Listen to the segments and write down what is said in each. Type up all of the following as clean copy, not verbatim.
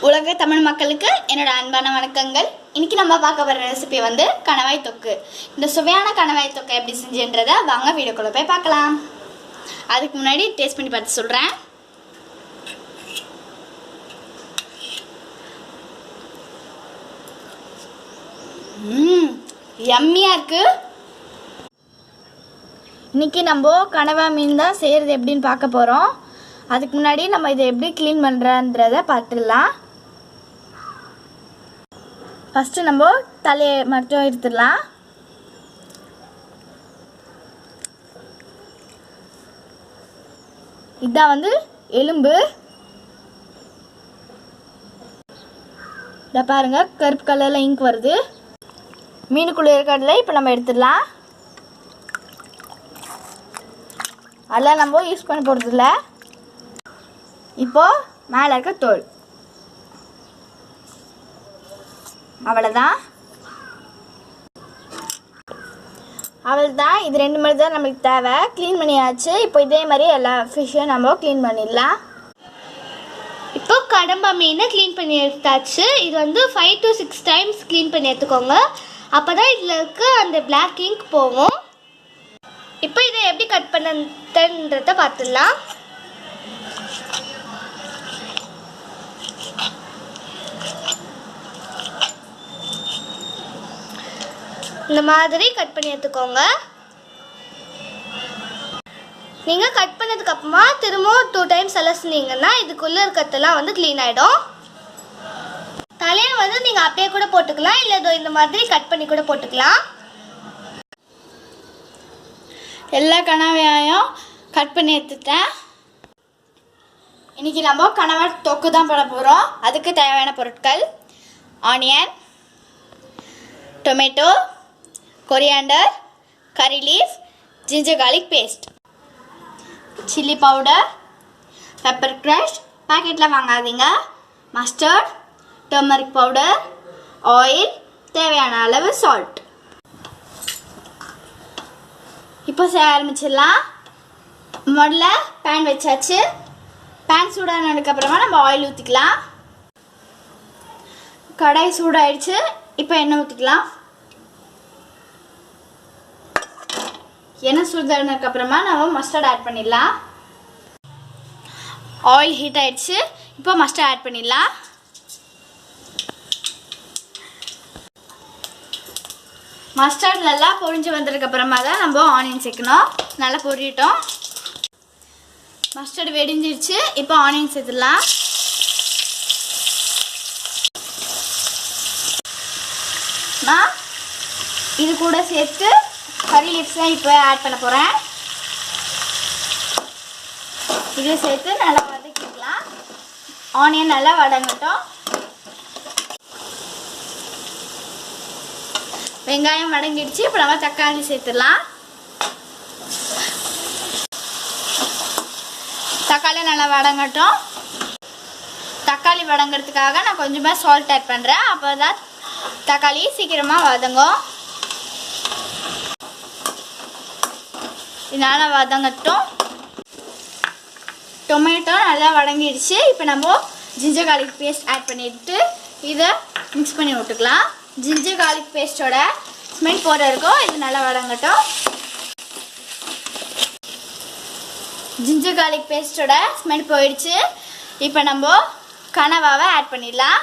உலக தமிழ் மக்களுக்கு என்னோட அன்பான வணக்கங்கள். இன்னைக்கு நம்ம பார்க்க போகிற ரெசிபி வந்து கணவாய் தொக்கு. இந்த சுவையான கணவாய் தொக்கை எப்படி செஞ்சுன்றதை வாங்க வீடியோக்குள்ள போய் பார்க்கலாம். அதுக்கு முன்னாடி டேஸ்ட் பண்ணி பார்த்து சொல்கிறேன். யம்மியாக இருக்குது. இன்னைக்கு நம்ம கணவாய் மீன் தான் செய்கிறது எப்படின்னு பார்க்க போகிறோம். அதுக்கு முன்னாடி நம்ம இதை எப்படி க்ளீன் பண்ணுறன்றதை பார்த்துடலாம். ஃபஸ்ட்டு நம்ம தலையை மட்டும் எடுத்துடலாம். இதான் வந்து எலும்பு. இதை பாருங்க, கருப்பு கலரில் இங்க் வருது. மீனுக்குள்ளே இருக்கிறதுல இப்போ நம்ம எடுத்துடலாம். அதெல்லாம் நம்ம யூஸ் பண்ண போகிறதில்ல. இப்போது மேலே இருக்க தோல் அவ்வளோதான். இது ரெண்டு மாதிரி தான் நம்மளுக்கு தேவை. க்ளீன் பண்ணியாச்சு. இப்போ இதே மாதிரி எல்லா ஃபிஷ்ஷையும் நம்ம க்ளீன் பண்ணிடலாம். இப்போ கடம்பா மீனை க்ளீன் பண்ணி எடுத்தாச்சு. இது வந்து 5 to 6 times க்ளீன் பண்ணி எடுத்துக்கோங்க. அப்போ தான் இதில் இருக்க அந்த பிளாக் இங்க் போகும். இப்போ இதை எப்படி கட் பண்ணன்றதை பார்த்துடலாம். இந்த மாதிரி கட் பண்ணி எடுத்துக்கோங்க. நீங்கள் கட் பண்ணதுக்கப்புறமா திரும்பவும் 2 times அலசினீங்கன்னா இதுக்குள்ளே இருக்கிறதெல்லாம் வந்து க்ளீன் ஆகிடும். தலையை வந்து நீங்கள் அப்படியே கூட போட்டுக்கலாம், இல்லை இந்த மாதிரி கட் பண்ணி கூட போட்டுக்கலாம். எல்லா கணவாயும் கட் பண்ணி எடுத்துட்டேன். இன்றைக்கி நம்ம கணவாய் தொக்கு தான் பண்ண போகிறோம். அதுக்கு தேவையான பொருட்கள்: onion, tomato, coriander, curry leaf, ginger garlic paste, chilli powder, pepper crush, packetல வாங்காதீங்க, mustard, turmeric powder, oil, தேவையான அளவு salt. இப்போ செய்ய ஆரம்பிச்சிடலாம். முதல்ல பேன் வச்சாச்சு. பேன் சூடானதுக்கப்புறமா நம்ம ஆயில் ஊற்றிக்கலாம். கடாய் சூடாயிடுச்சு. இப்போ எண்ணெய் ஊற்றிக்கலாம். எண்ணெய் சூடானதுக்கப்புறமா நம்ம மஸ்டர்ட் ஆட் பண்ணிடலாம். ஆயில் ஹீட் ஆயிடுச்சு. இப்போ மஸ்டர்ட் ஆட் பண்ணிடலாம். மஸ்டர்ட் நல்லா பொரிஞ்சு வந்ததுக்கப்புறமா தான் நம்ம ஆனியன் சேர்க்கணும். நல்லா பொரியட்டும். மஸ்டர்ட் வெடிஞ்சிருச்சு. இப்போ ஆனியன் சேர்த்துடலாம். நான் இது கூட சேர்த்து கறி லீவ்ஸ்லாம் இப்போ ஆட் பண்ண போகிறேன். இதை சேர்த்து நல்லா வதக்கிக்கலாம். ஆனியன் நல்லா வதங்கட்டும். வெங்காயம் வதங்கிடுச்சு. இப்போ நம்ம தக்காளி சேர்த்துடலாம். தக்காளி நல்லா வதங்கட்டும். தக்காளி வதங்கிறதுக்காக நான் கொஞ்சமாக சால்ட் ஆட் பண்ணுறேன். அப்போ தான் தக்காளி சீக்கிரமாக வதங்கும். நல்லா வதங்கட்டும். டொமேட்டோ நல்லா வதங்கிடுச்சு. இப்போ நம்ம ஜிஞ்சர் கார்லிக் பேஸ்ட் ஆட் பண்ணிட்டு இதை மிக்ஸ் பண்ணி விட்டுக்கலாம். ஜிஞ்சர் கார்லிக் பேஸ்ட்டோட ஸ்மெல் போகிற இருக்கும். இது நல்லா வதங்கட்டும். ஜிஞ்சர் கார்லிக் பேஸ்ட்டோட ஸ்மெல் போயிடுச்சு. இப்போ நம்ம கனவாவை ஆட் பண்ணிடலாம்.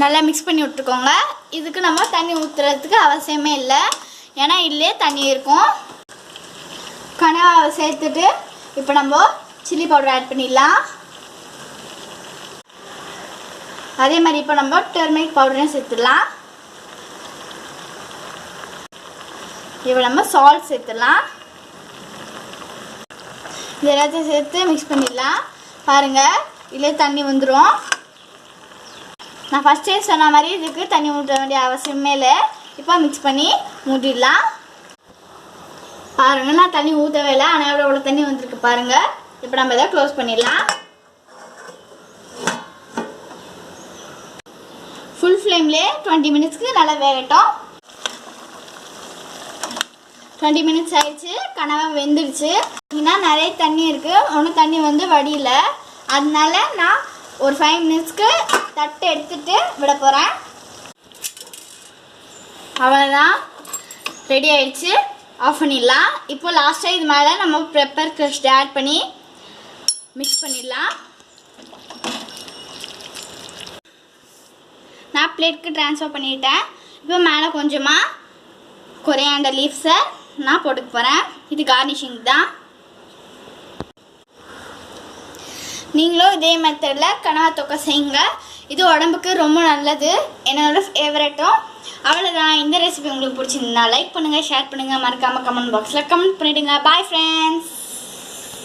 நல்லா மிக்ஸ் பண்ணி விட்டுக்கோங்க. இதுக்கு நம்ம தண்ணி ஊற்றுறதுக்கு அவசியமே இல்லை, ஏன்னா இல்லையே தண்ணி இருக்கும். கனவாவை சேர்த்துட்டு இப்போ நம்ம சில்லி பவுடர் ஆட் பண்ணிடலாம். அதே மாதிரி இப்போ நம்ம டர்மரிக் பவுடரையும் சேர்த்துடலாம். இப்போ நம்ம சால்ட் சேர்த்துடலாம். இது எல்லாத்தையும் சேர்த்து மிக்ஸ் பண்ணிடலாம். பாருங்கள், இதிலே தண்ணி வந்துடும். நான் ஃபஸ்ட்டே சொன்ன மாதிரி இதுக்கு தண்ணி ஊற்ற வேண்டிய அவசியமே இல்லை. இப்போ மிக்ஸ் பண்ணி மூடிடலாம். பாருங்கள், நான் தண்ணி ஊற்றவே இல்லை, ஆனால் எவ்வளோ தண்ணி வந்துருக்கு பாருங்கள். இப்போ நம்ம இதை க்ளோஸ் பண்ணிடலாம். ஃபுல் ஃப்ளேம்லேயே 20 minutesக்கு நல்லா வேகட்டும். 20 minutes ஆயிடுச்சு. கனவா வெந்துடுச்சு. ஏன்னா நிறைய தண்ணி இருக்குது, ஒன்றும் தண்ணி வந்து வடியல. அதனால நான் ஒரு 5 மினிட்ஸ்க்கு தட்டு எடுத்துட்டு விட போகிறேன். அவ்வளோதான், ரெடி ஆயிடுச்சு. ஆஃப் பண்ணிடலாம். இப்போ லாஸ்ட்டாக இது மேலே நம்ம பெப்பர் க்ரஷ்ட் ஆட் பண்ணி மிக்ஸ் பண்ணிடலாம். நான் பிளேட்க்கு ட்ரான்ஸ்ஃபர் பண்ணிட்டேன். இப்போ மேலே கொஞ்சமாக கொரியாண்டர் லீவ்ஸை நான் போட்டுக்க போகிறேன். இது கார்னிஷிங் தான். நீங்களும் இதே மெத்தடில் கனவா தொக்கை செய்யுங்க. இது உடம்புக்கு ரொம்ப நல்லது, என்னோட ஃபேவரட்டும். அவ்வளோதான். இந்த ரெசிபி உங்களுக்கு பிடிச்சிருந்தா லைக் பண்ணுங்கள், ஷேர் பண்ணுங்கள், மறக்காமல் கமெண்ட் பாக்ஸில் கமெண்ட் பண்ணிவிடுங்க. Bye friends.